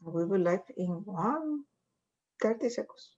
We will live in 30 seconds.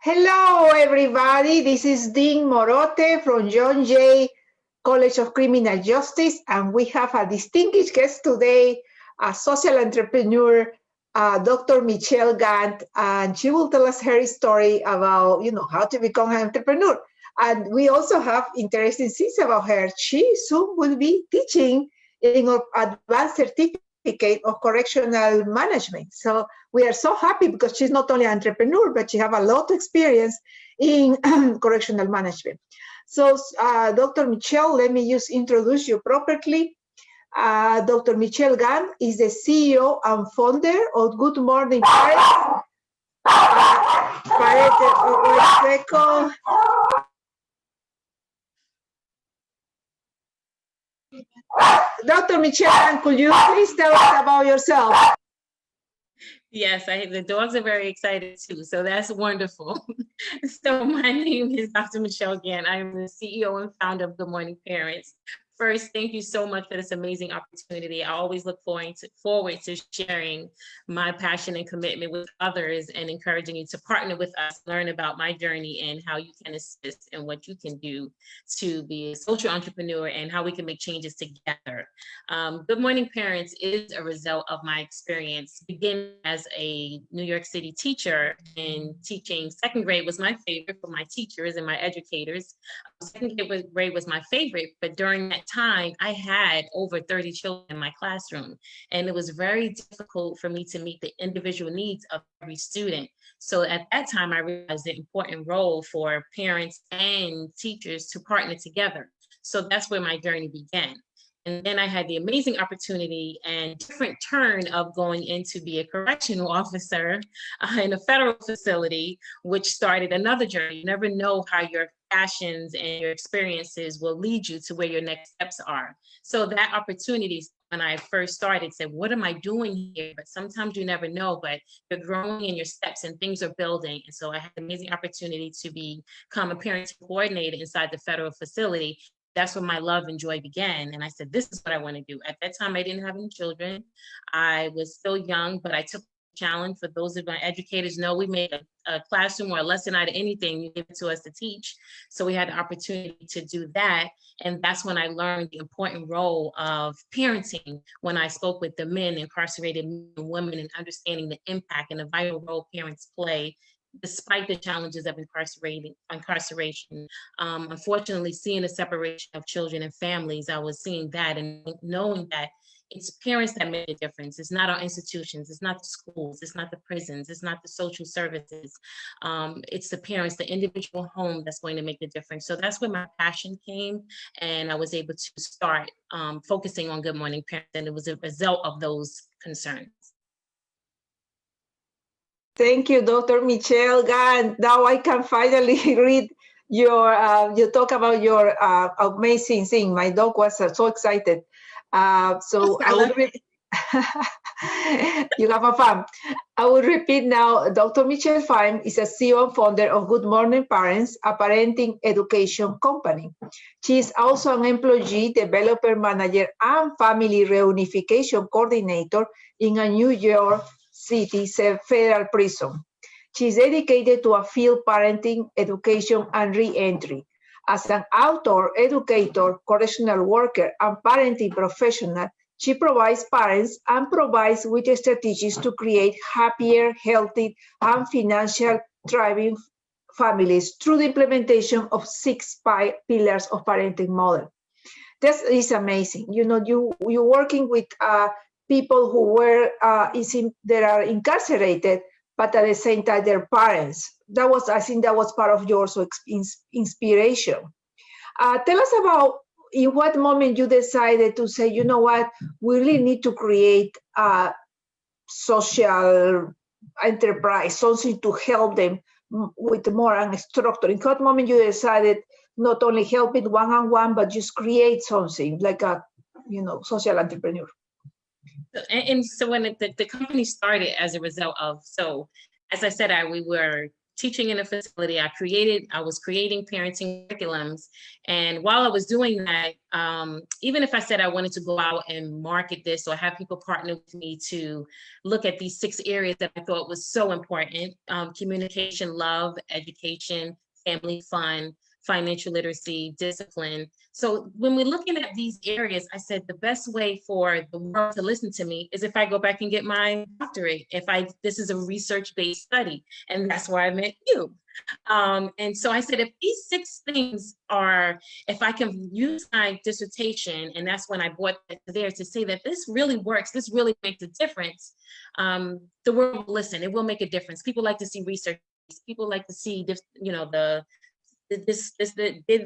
Hello, everybody. This is Dean Morote from John Jay College of Criminal Justice, and we have a distinguished guest today, a social entrepreneur, Dr. Michelle Gantt, and she will tell us her story about, how to become an entrepreneur. And we also have interesting things about her. She soon will be teaching in an advanced certificate of correctional management. So we are so happy because she's not only an entrepreneur, but she has a lot of experience in correctional management. So Dr. Michelle, let me just introduce you properly. Dr. Michelle Gantt is the CEO and founder of Good Morning Parents. Dr. Michelle, could you please tell us about yourself? Yes, the dogs are very excited too, so that's wonderful. So my name is Dr. Michelle Gantt. I am the CEO and founder of Good Morning Parents. First, thank you so much for this amazing opportunity. I always look forward to sharing my passion and commitment with others and encouraging you to partner with us, learn about my journey and how you can assist and what you can do to be a social entrepreneur and how we can make changes together. Good Morning Parents is a result of my experience beginning as a New York City teacher, and teaching second grade was my favorite for my teachers and my educators. Second grade was my favorite, but during that time, I had over 30 children in my classroom, and it was very difficult for me to meet the individual needs of every student. So at that time, I realized the important role for parents and teachers to partner together. So that's where my journey began. And then I had the amazing opportunity and different turn of going in to be a correctional officer in a federal facility, which started another journey. You never know how your passions and your experiences will lead you to where your next steps are. So that opportunity, when I first started, said, what am I doing here? But sometimes you never know, but you're growing in your steps and things are building. And so I had an amazing opportunity to become a parenting coordinator inside the federal facility. That's where my love and joy began. And I said, this is what I want to do. At that time, I didn't have any children. I was still young, but I took the challenge. For those of my educators know, we made a classroom or a lesson out of anything you give it to us to teach. So we had the opportunity to do that. And that's when I learned the important role of parenting, when I spoke with the men, incarcerated men and women, and understanding the impact and the vital role parents play despite the challenges of incarceration. Unfortunately, seeing the separation of children and families, I was seeing that and knowing that it's parents that make a difference. It's not our institutions, it's not the schools, it's not the prisons, it's not the social services. It's the parents, the individual home that's going to make the difference. So that's where my passion came, and I was able to start focusing on Good Morning Parents, and it was a result of those concerns. Thank you, Dr. Michelle Gantt. Now I can finally read your, you talk about your amazing thing. My dog was so excited. So I will repeat. You have a fun. I will repeat now. Dr. Michelle Fine is a CEO and founder of Good Morning Parents, a parenting education company. She is also an employee, developer, manager, and family reunification coordinator in a New York City federal prison. She is dedicated to a field parenting, education, and re-entry. As an author, educator, correctional worker, and parenting professional, she provides parents and provides with strategies to create happier, healthy, and financial thriving families through the implementation of 6 pillars of parenting model. This is amazing. You know, you're working with people who that are incarcerated, but at the same time, they're parents. I think that was part of your inspiration. Tell us about in what moment you decided to say, you know what, we really need to create social enterprise, something to help them with more structure. In what moment you decided not only help it one-on-one, but just create something like a, social entrepreneur? And so when the company started as a result of, so as I said, we were teaching in a facility. I was creating parenting curriculums. And while I was doing that, even if I said I wanted to go out and market this or have people partner with me to look at these 6 areas that I thought was so important, communication, love, education, family fun, financial literacy, discipline. So when we're looking at these areas, I said the best way for the world to listen to me is if I go back and get my doctorate. This is a research-based study, and that's where I met you. And so I said, if these 6 things if I can use my dissertation, and that's when I brought it there to say that this really works, this really makes a difference, the world will listen. It will make a difference. People like to see research. People like to see this, did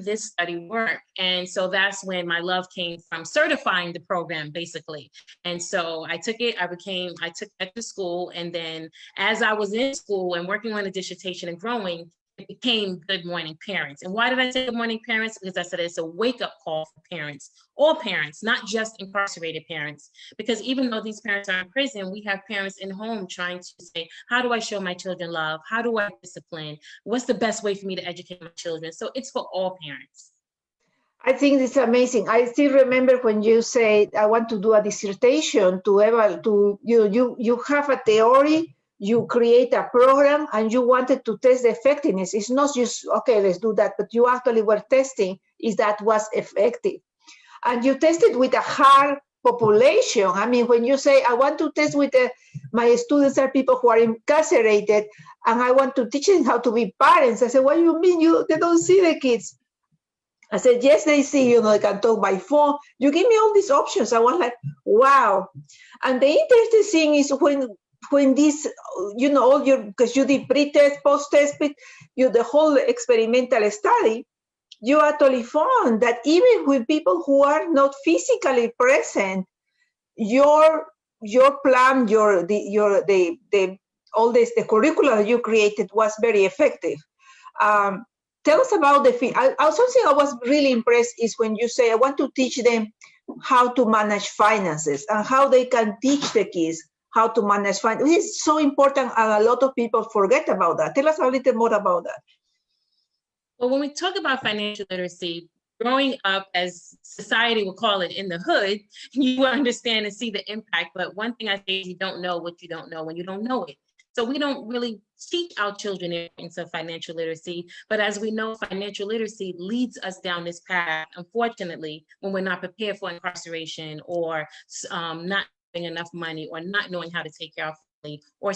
this study work? And so that's when my love came from certifying the program, basically. And so I took it, I took that to school. And then as I was in school and working on a dissertation and growing, it became Good Morning Parents. And why did I say Good Morning Parents? Because I said it's a wake-up call for parents, all parents, not just incarcerated parents. Because even though these parents are in prison, we have parents in home trying to say, how do I show my children love? How do I discipline? What's the best way for me to educate my children? So it's for all parents. I think it's amazing. I still remember when you said, I want to do a dissertation you have a theory, you create a program, and you wanted to test the effectiveness. It's not just, okay, let's do that, but you actually were testing if that was effective. And you tested with a hard population. I mean, when you say, I want to test with my students are people who are incarcerated, and I want to teach them how to be parents. I said, what do you mean they don't see the kids? I said, yes, they see, they can talk by phone. You give me all these options. I was like, wow. And the interesting thing is when this, because you did pre-test, post-test, the whole experimental study, you actually found that even with people who are not physically present, your plan, the curriculum that you created was very effective. Tell us about something I was really impressed is when you say, I want to teach them how to manage finances and how they can teach the kids how to manage finances. It's so important, and a lot of people forget about that. Tell us a little more about that. Well, when we talk about financial literacy, growing up, as society will call it, in the hood, you will understand and see the impact. But one thing I say is you don't know what you don't know when you don't know it. So we don't really teach our children the importance of financial literacy. But as we know, financial literacy leads us down this path, unfortunately, when we're not prepared for incarceration or not having enough money or not knowing how to take care of family or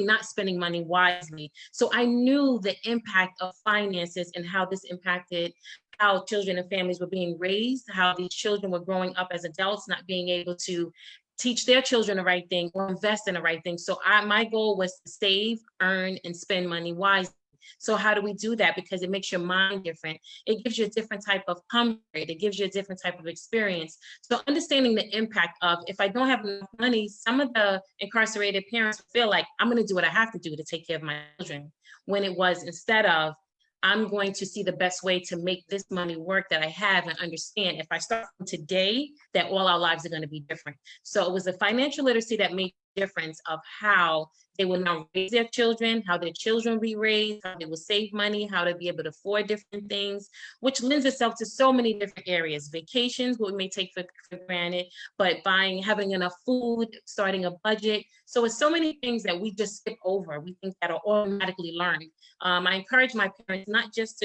not spending money wisely. So I knew the impact of finances and how this impacted how children and families were being raised, how these children were growing up as adults, not being able to teach their children the right thing or invest in the right thing. So my goal was to save, earn, and spend money wisely. So how do we do that? Because it makes your mind different. It gives you a different type of comfort. It gives you a different type of experience. So understanding the impact of, if I don't have enough money, some of the incarcerated parents feel like, I'm going to do what I have to do to take care of my children, when it was instead of, I'm going to see the best way to make this money work that I have and understand if I start from today, that all our lives are going to be different. So it was the financial literacy that made the difference of how they will now raise their children, how their children will be raised, how they will save money, how to be able to afford different things, which lends itself to so many different areas. Vacations, what we may take for granted, but having enough food, starting a budget. So it's so many things that we just skip over. We think that are automatically learned. I encourage my parents not just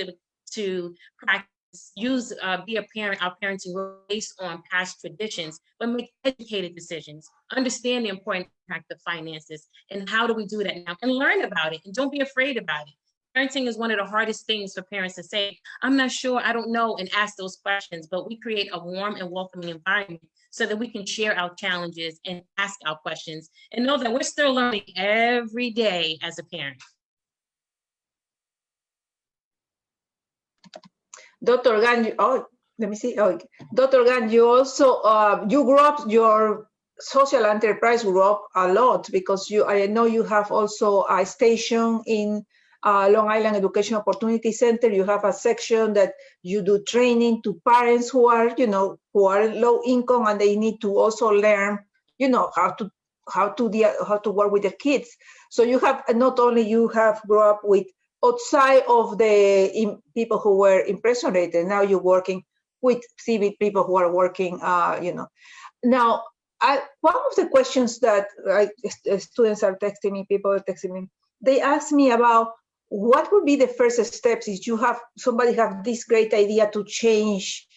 to practice, be a parent, our parenting based on past traditions, but make educated decisions, understand the important impact of finances, and how do we do that now, and learn about it, and don't be afraid about it. Parenting is one of the hardest things for parents to say, I'm not sure, I don't know, and ask those questions, but we create a warm and welcoming environment so that we can share our challenges and ask our questions and know that we're still learning every day as a parent. Dr. Gantt, let me see. Oh, Dr. Gantt, you also, you grew up, your social enterprise grew up a lot because I know you have also a station in Long Island Education Opportunity Center. You have a section that you do training to parents who are, who are low income and they need to also learn, how to work with the kids. So you have not only you have grew up with outside of the people who were impressionated. Now you're working with civic people who are working, Now, one of the questions that students are texting me, people are texting me, they ask me about what would be the first steps if somebody have this great idea to change,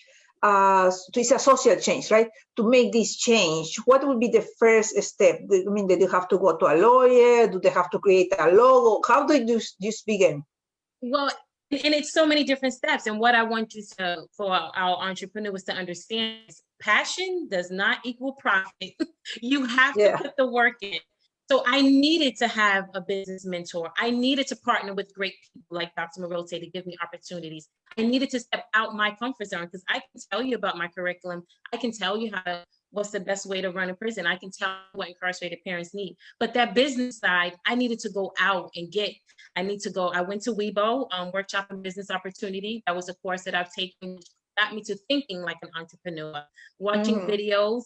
it's a social change, right? To make this change, what would be the first step? I mean, do you have to go to a lawyer? Do they have to create a logo? How do you just begin? Well, and it's so many different steps. And what I want you to, for our entrepreneurs to understand is passion does not equal profit. You have to put the work in. So I needed to have a business mentor. I needed to partner with great people like Dr. Morote to give me opportunities. I needed to step out my comfort zone because I can tell you about my curriculum. I can tell you what's the best way to run a prison. I can tell you what incarcerated parents need. But that business side, I needed to go out and get. I went to WeBo, Workshop and Business Opportunity. That was a course that I've taken, got me to thinking like an entrepreneur, watching videos,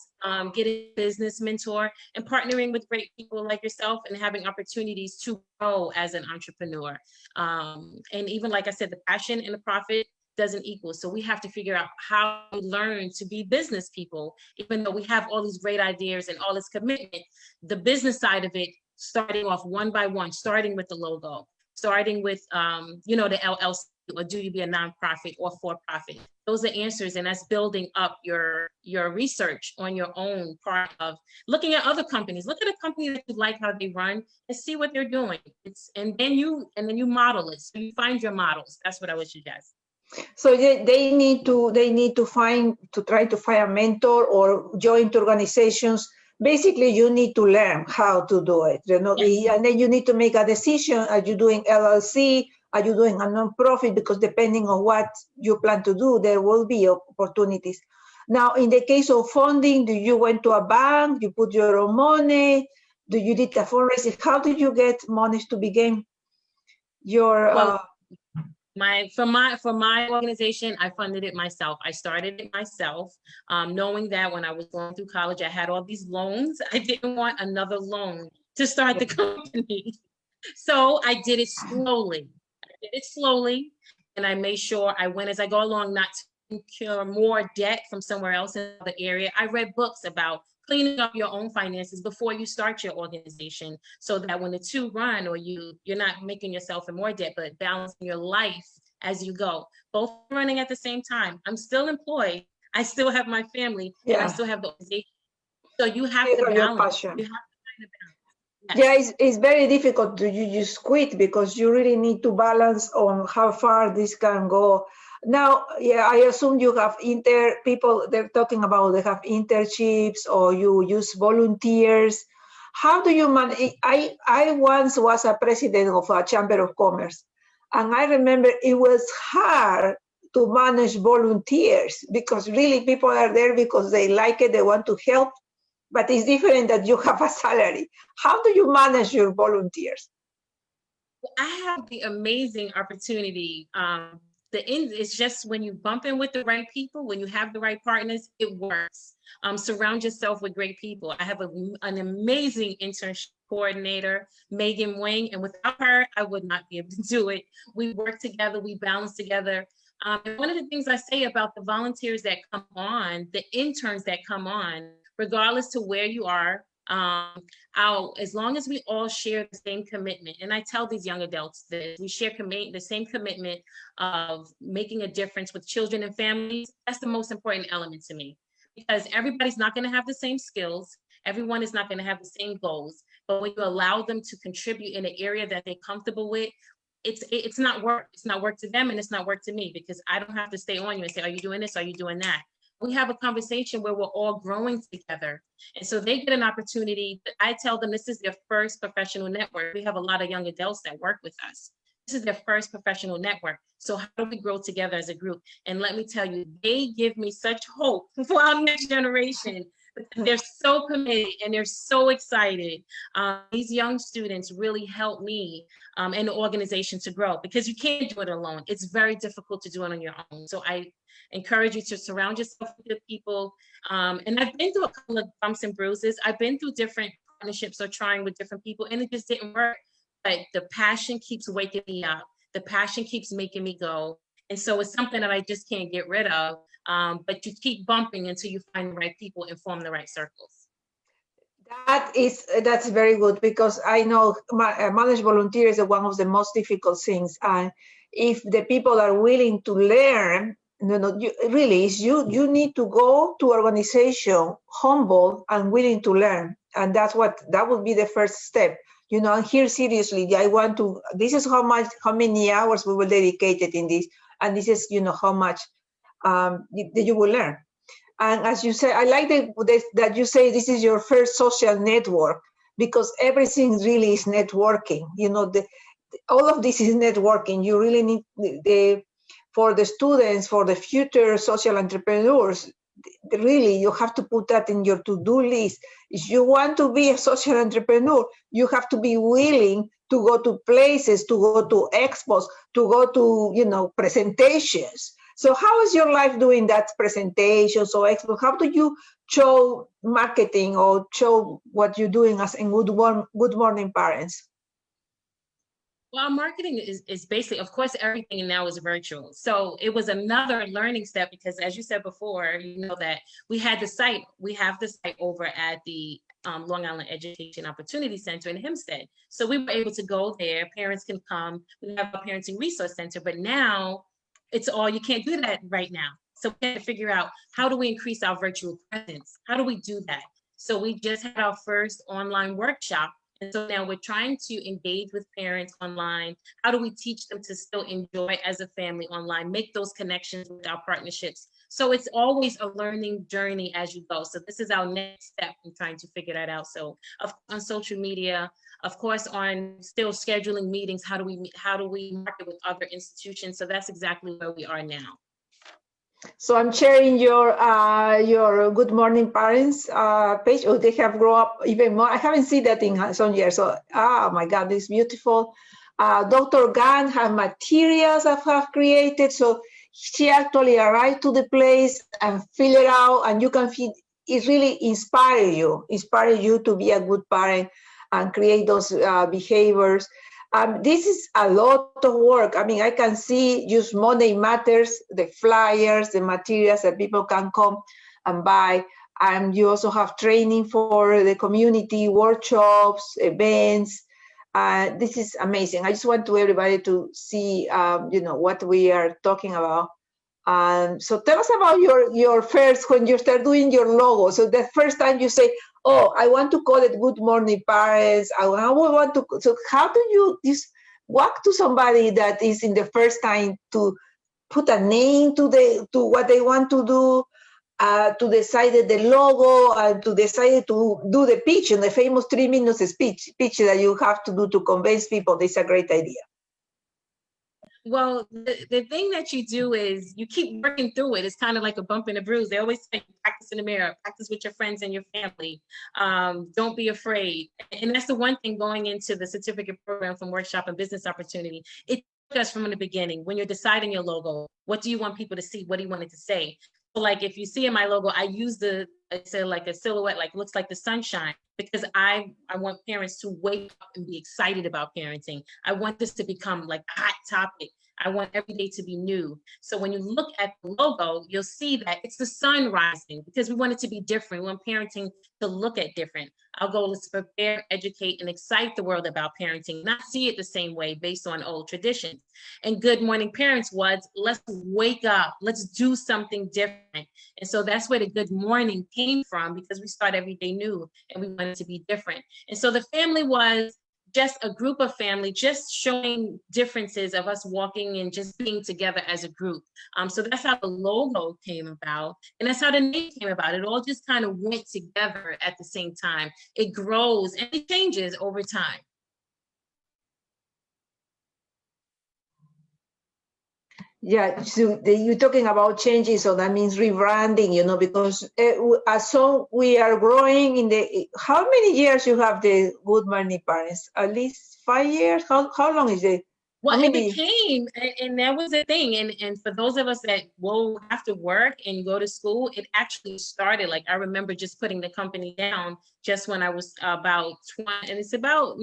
getting a business mentor, and partnering with great people like yourself and having opportunities to grow as an entrepreneur. And even like I said, the passion and the profit doesn't equal. So we have to figure out how to learn to be business people, even though we have all these great ideas and all this commitment. The business side of it, starting off one by one, starting with the logo, starting with the LLC, or do you be a nonprofit or for-profit? Those are answers, and that's building up your research on your own part of looking at other companies. Look at a company that you like how they run and see what they're doing. And then you model it. So you find your models. That's what I would suggest. So they need to try to find a mentor or join organizations. Basically, you need to learn how to do it, yes. And then you need to make a decision. Are you doing LLC? Are you doing a nonprofit? Because depending on what you plan to do, there will be opportunities. Now, in the case of funding, do you went to a bank? You put your own money? Do you did a fundraising? How did you get money to begin your? For my organization, I funded it myself. I started it myself, knowing that when I was going through college, I had all these loans. I didn't want another loan to start the company. So I did it slowly. And I made sure I went as I go along, not to incur more debt from somewhere else in the area. I read books about cleaning up your own finances before you start your organization, so that when the two run, or you're not making yourself in more debt, but balancing your life as you go. Both running at the same time. I'm still employed. I still have my family. And I still have the organization. So you have to balance. You have to find a balance. Yes. Yeah, it's very difficult to you just quit, because you really need to balance on how far this can go. Now, I assume you have people, they're talking about they have internships, or you use volunteers. How do you manage? I once was a president of a chamber of commerce, and I remember it was hard to manage volunteers, because really people are there because they like it, they want to help, but it's different that you have a salary. How do you manage your volunteers? I have the amazing opportunity. The end is just when you bump in with the right people, when you have the right partners, it works. Surround yourself with great people. I have an amazing internship coordinator, Megan Wing, and without her, I would not be able to do it. We work together, we balance together. And one of the things I say about the volunteers that come on, the interns that come on, regardless to where you are, as long as we all share the same commitment, and I tell these young adults that we share the same commitment of making a difference with children and families, that's the most important element to me, because everybody's not going to have the same skills. Everyone is not going to have the same goals, but when you allow them to contribute in an area that they're comfortable with, it's not work. It's not work to them, and it's not work to me, because I don't have to stay on you and say, are you doing this? Are you doing that? We have a conversation where we're all growing together. And so they get an opportunity. I tell them this is their first professional network. We have a lot of young adults that work with us. This is their first professional network. So how do we grow together as a group? And let me tell you, they give me such hope for our next generation, They're so committed and they're so excited. These young students really help me and the organization to grow, because you can't do it alone. It's very difficult to do it on your own. So I encourage you to surround yourself with good people. And I've been through a couple of bumps and bruises. I've been through different partnerships or trying with different people, and it just didn't work. But the passion keeps waking me up. The passion keeps making me go. And so it's something that I just can't get rid of. But you keep bumping until you find the right people and form the right circles. That's very good, because I know managed volunteer is one of the most difficult things. And if the people are willing to learn, you need to go to organization humble and willing to learn, and that would be the first step. And here seriously, this is how many hours we will dedicate it in this, and this is how much you will learn. And as you say, I like that you say this is your first social network, because everything really is networking. All of this is networking. You really need for the students, for the future social entrepreneurs, really, you have to put that in your to-do list. If you want to be a social entrepreneur, you have to be willing to go to places, to go to expos, to go to, presentations. So how is your life doing that, presentations or expos? How do you show marketing or show what you're doing as in Good Morning Parents? Well, marketing is basically, of course, everything now is virtual. So it was another learning step, because as you said before, that we have the site over at the Long Island Education Opportunity Center in Hempstead. So we were able to go there. Parents can come. We have a parenting resource center, but now you can't do that right now. So we have to figure out, how do we increase our virtual presence? How do we do that? So we just had our first online workshop. And so now we're trying to engage with parents online. How do we teach them to still enjoy as a family online, make those connections with our partnerships? So it's always a learning journey as you go. So this is our next step in trying to figure that out. So on social media, of course, on still scheduling meetings, how do we market with other institutions? So that's exactly where we are now. So I'm sharing your Good Morning Parents page. Oh, they have grown up even more. I haven't seen that in some years. So, oh my God, it's beautiful. Dr. Gantt have materials that have created. So she actually arrived to the place and fill it out, and you can feel it really inspire you to be a good parent and create those behaviors. This is a lot of work. I mean, I can see just Monday Matters, the flyers, the materials that people can come and buy. And you also have training for the community, workshops, events. This is amazing. I just want everybody to see, what we are talking about. So tell us about your first, when you start doing your logo. So the first time you say, oh, I want to call it Good Morning Parents. So how do you just walk to somebody that is in the first time to put a name to what they want to do, to decide the logo, and to decide to do the pitch, and the famous 3 minutes speech that you have to do to convince people this is a great idea? Well, the thing that you do is you keep working through it. It's kind of like a bump and a bruise. They always say, practice in the mirror, practice with your friends and your family. Don't be afraid. And that's the one thing going into the certificate program from Workshop and Business Opportunity. It took us from the beginning. When you're deciding your logo, what do you want people to see? What do you want it to say? So like if you see in my logo, I use it's like a silhouette, like looks like the sunshine, because I want parents to wake up and be excited about parenting. I want this to become like a hot topic. I want every day to be new. So when you look at the logo, you'll see that it's the sun rising, because we want it to be different. We want parenting to look at different. Our goal is to prepare, educate, and excite the world about parenting, not see it the same way based on old traditions. And Good Morning Parents was, let's wake up, let's do something different. And so that's where the good morning came from, because we start every day new and we wanted to be different. And so the family was just a group of family, just showing differences of us walking and just being together as a group. So that's how the logo came about. And that's how the name came about. It all just kind of went together at the same time. It grows and it changes over time. Yeah, so you're talking about changes, so that means rebranding, because as so we are growing in the, how many years you have the Good Morning Parents? At least 5 years? How long is it? Well, How it many? became, and that was the thing. And for those of us that will have to work and go to school, it actually started. Like I remember just putting the company down just when I was about 20, and it's about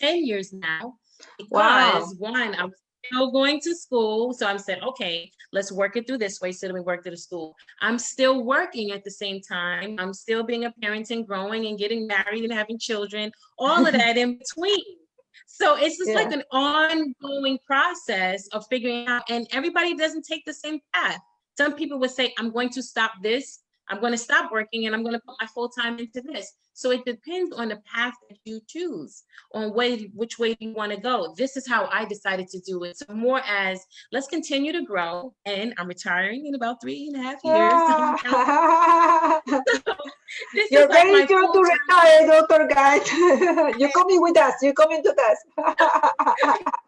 10 years now, Wow. because one, I was still going to school. So I said, okay, let's work it through this way. So that we work through the school. I'm still working at the same time. I'm still being a parent and growing and getting married and having children, all of that in between. So it's just like Yeah. an ongoing process of figuring out, and everybody doesn't take the same path. Some people would say, I'm going to stop this, I'm going to stop working, and I'm going to put my full time into this. So it depends on the path that you choose, on which way you want to go. This is how I decided to do it. So more as, let's continue to grow, and I'm retiring in about 3.5 years. Ah. This is You're like very my young to full time. retire, Dr. Guy. You're coming with us. You're coming to us.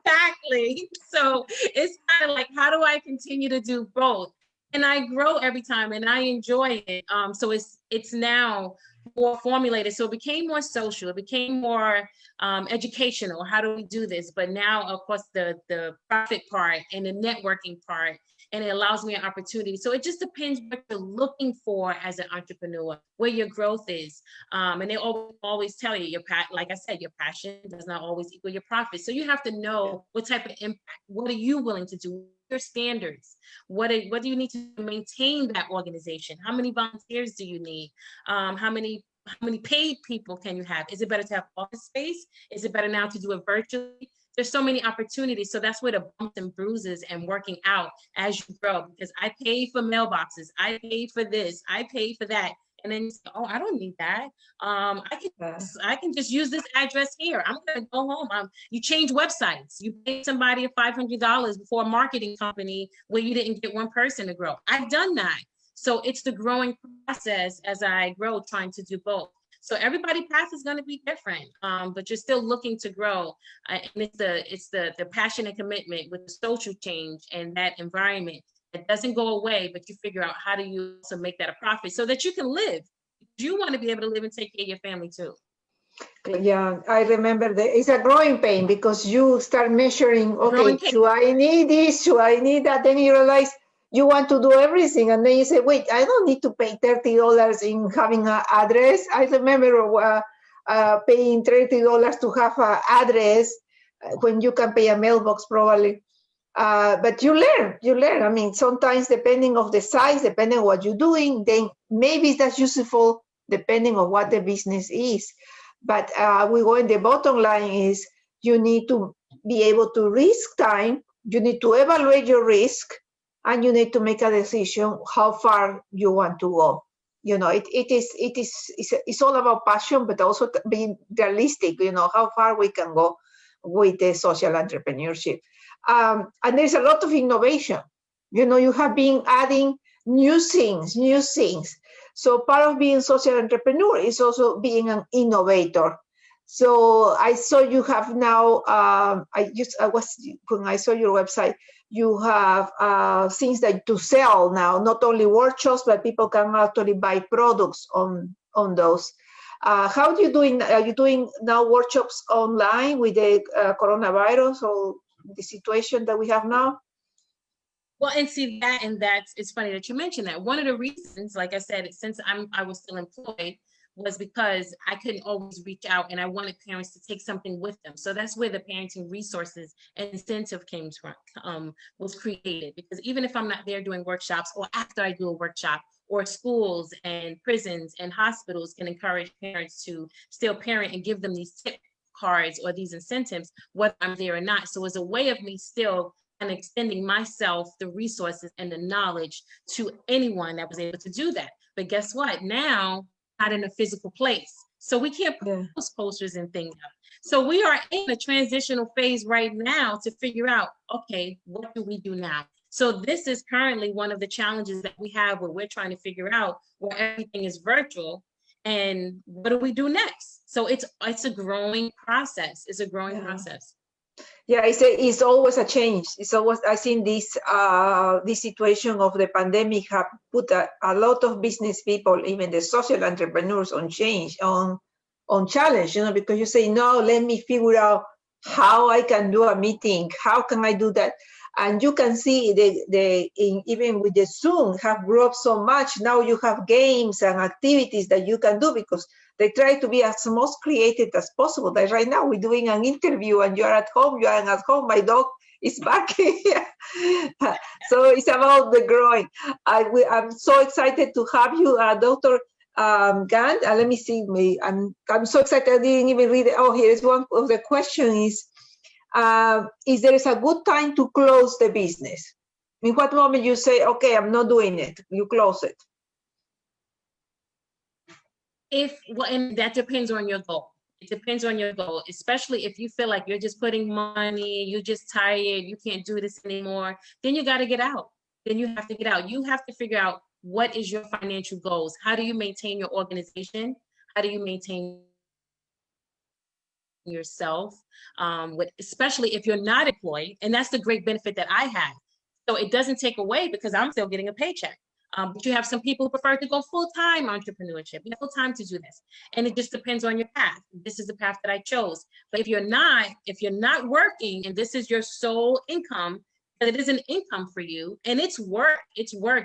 Exactly. So it's kind of like, how do I continue to do both? And I grow every time, and I enjoy it. So it's now more formulated. So it became more social. It became more educational. How do we do this? But now, of course, the profit part and the networking part, and it allows me an opportunity. So it just depends what you're looking for as an entrepreneur, where your growth is. And they always tell you, like I said, your passion does not always equal your profit. So you have to know what type of impact, what are you willing to do, your standards, what do you need to maintain that organization? How many volunteers do you need? How many paid people can you have? Is it better to have office space? Is it better now to do it virtually? There's so many opportunities. So that's where the bumps and bruises and working out as you grow, because I paid for mailboxes, I paid for this, I paid for that. And then you say, oh, I don't need that. I can just use this address here. I'm gonna go home. You change websites. You pay somebody $500 for a marketing company where you didn't get one person to grow. I've done that. So it's the growing process as I grow, trying to do both. So everybody's path is going to be different, but you're still looking to grow. And it's the passion and commitment with the social change and that environment that doesn't go away, but you figure out how do you also make that a profit so that you can live. You want to be able to live and take care of your family too. Yeah, I remember that it's a growing pain, because you start measuring, okay, do I need this? Do I need that? Then you realize you want to do everything. And then you say, wait, I don't need to pay $30 in having an address. I remember paying $30 to have an address when you can pay a mailbox probably. But you learn. I mean, sometimes depending of the size, depending on what you're doing, then maybe that's useful depending on what the business is. But we go in the bottom line is you need to be able to risk time, you need to evaluate your risk, and you need to make a decision how far you want to go. It's all about passion, but also being realistic, how far we can go with the social entrepreneurship. And there's a lot of innovation. You have been adding new things. So part of being social entrepreneur is also being an innovator. So I saw you have now, when I saw your website, you have things that to sell now, not only workshops, but people can actually buy products on those. How are you doing? Are you doing now workshops online with the coronavirus or the situation that we have now? Well, and see that's it's funny that you mentioned that. One of the reasons, like I said, since I was still employed, was because I couldn't always reach out, and I wanted parents to take something with them. So that's where the parenting resources and incentive came from, was created. Because even if I'm not there doing workshops, or after I do a workshop, or schools and prisons and hospitals can encourage parents to still parent and give them these tip cards or these incentives, whether I'm there or not. So it's a way of me still and extending myself, the resources and the knowledge to anyone that was able to do that. But guess what? Now, not in a physical place. So we can't post posters and things up. So we are in a transitional phase right now to figure out, okay, what do we do now? So this is currently one of the challenges that we have, where we're trying to figure out where everything is virtual and what do we do next? So it's a growing process. It's a growing process. Yeah, it's always a change. It's always, I think this situation of the pandemic have put a lot of business people, even the social entrepreneurs, on change, on challenge, because you say, no, let me figure out how I can do a meeting, how can I do that? And you can see even with the Zoom have grown up so much. Now you have games and activities that you can do because they try to be as most creative as possible. Like right now, we're doing an interview and you're at home, my dog is barking. So it's about the growing. I'm so excited to have you, Dr. Gantt. Let me see, I'm so excited I didn't even read it. Oh, here is one of the questions is there is a good time to close the business? In what moment you say, okay, I'm not doing it, you close it? And that depends on your goal. It depends on your goal, especially if you feel like you're just putting money, you're just tired, you can't do this anymore, then you got to get out. Then you have to get out. You have to figure out what is your financial goals. How do you maintain your organization? How do you maintain yourself? Especially if you're not employed, and that's the great benefit that I have. So it doesn't take away because I'm still getting a paycheck. But you have some people who prefer to go full-time entrepreneurship, full-time to do this. And it just depends on your path. This is the path that I chose. But if you're not working and this is your sole income, it is an income for you, and it's work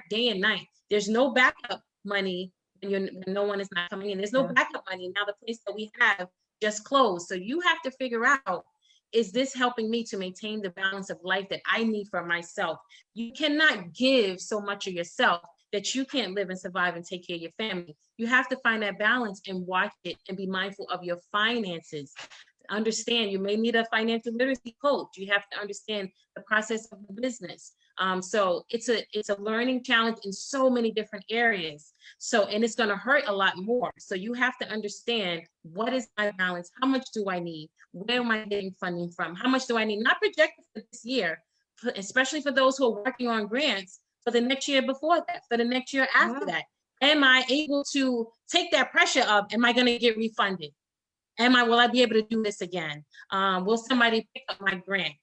day and night. There's no backup money when no one is not coming in. There's no backup money. Now the place that we have just closed. So you have to figure out, is this helping me to maintain the balance of life that I need for myself? You cannot give so much of yourself that you can't live and survive and take care of your family. You have to find that balance and watch it and be mindful of your finances. Understand, you may need a financial literacy coach. You have to understand the process of the business. So it's a learning challenge in so many different areas. So, and it's going to hurt a lot more. So you have to understand, what is my balance? How much do I need? Where am I getting funding from? How much do I need? Not projected for this year, especially for those who are working on grants for the next year before that, for the next year after that. Am I able to take that pressure of, am I going to get refunded? Will I be able to do this again? Will somebody pick up my grant?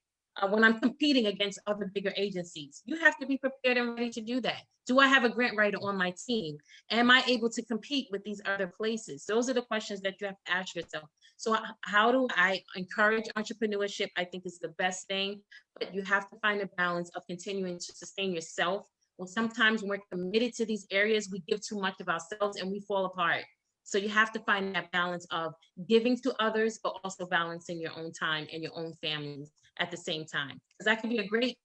When I'm competing against other bigger agencies, you have to be prepared and ready to do that. Do I have a grant writer on my team? Am I able to compete with these other places? Those are the questions that you have to ask yourself. So how do I encourage entrepreneurship? I think is the best thing, but you have to find a balance of continuing to sustain yourself. Well, sometimes when we're committed to these areas, we give too much of ourselves and we fall apart. So you have to find that balance of giving to others, but also balancing your own time and your own families at the same time. Because I could be a great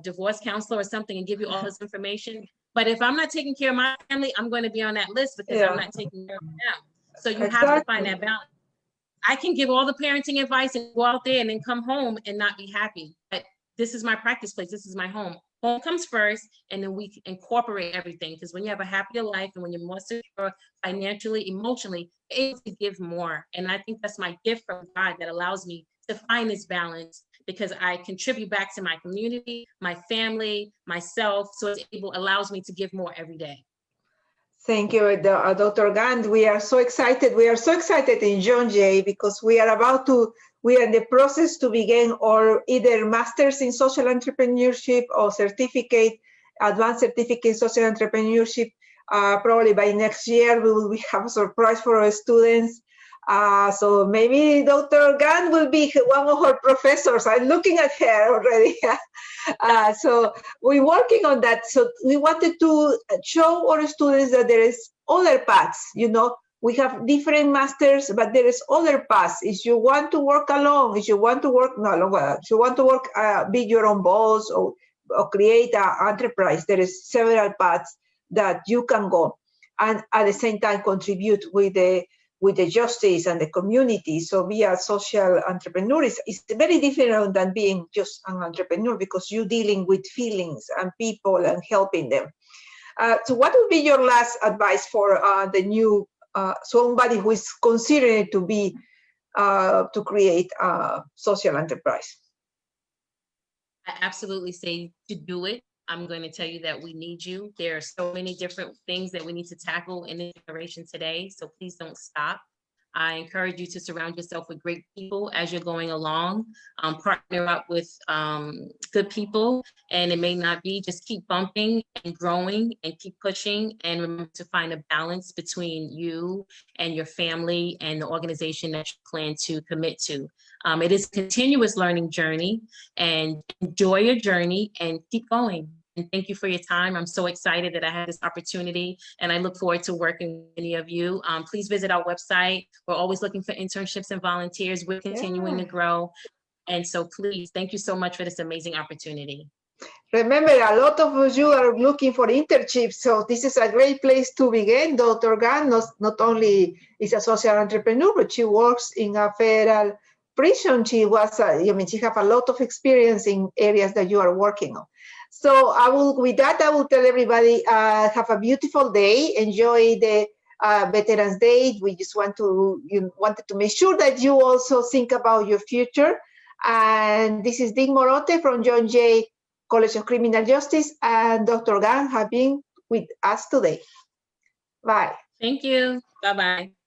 divorce counselor or something and give you all this information. But if I'm not taking care of my family, I'm going to be on that list because I'm not taking care of them. So you have to find that balance. I can give all the parenting advice and go out there and then come home and not be happy. But this is my practice place. This is my home. Home comes first, and then we incorporate everything. Because when you have a happier life and when you're more secure financially, emotionally, you're able to give more. And I think that's my gift from God that allows me to find this balance, because I contribute back to my community, my family, myself. So it allows me to give more every day. Thank you, Dr. Gantt. We are so excited. We are so excited in John Jay because we are in the process to begin our either master's in social entrepreneurship or advanced certificate in social entrepreneurship. Probably by next year, we have a surprise for our students. So maybe Dr. Gantt will be one of our professors. I'm looking at her already. So we're working on that. So we wanted to show our students that there is other paths. We have different masters, but there is other paths. If you want to work alone, if you want to work be your own boss or create an enterprise, there is several paths that you can go, and at the same time contribute with the justice and the community. So be a social entrepreneur is very different than being just an entrepreneur, because you're dealing with feelings and people and helping them. So what would be your last advice for the new somebody who is considering to create a social enterprise? I absolutely say to do it. I'm going to tell you that we need you. There are so many different things that we need to tackle in this generation today. So please don't stop. I encourage you to surround yourself with great people as you're going along. Partner up with good people, and it may not be, just keep bumping and growing and keep pushing, and remember to find a balance between you and your family and the organization that you plan to commit to. It is a continuous learning journey, and enjoy your journey and keep going. And thank you for your time. I'm so excited that I had this opportunity, and I look forward to working with many of you. Please visit our website. We're always looking for internships and volunteers. We're continuing to grow. And so please, thank you so much for this amazing opportunity. Remember, a lot of you are looking for internships, so this is a great place to begin. Dr. Gantt not only is a social entrepreneur, but she works in a federal prison. She was, she have a lot of experience in areas that you are working on. So with that, I will tell everybody, have a beautiful day. Enjoy the Veterans Day. We just wanted to make sure that you also think about your future. And this is Dean Morote from John Jay College of Criminal Justice, and Dr. Gantt have been with us today. Bye. Thank you. Bye-bye.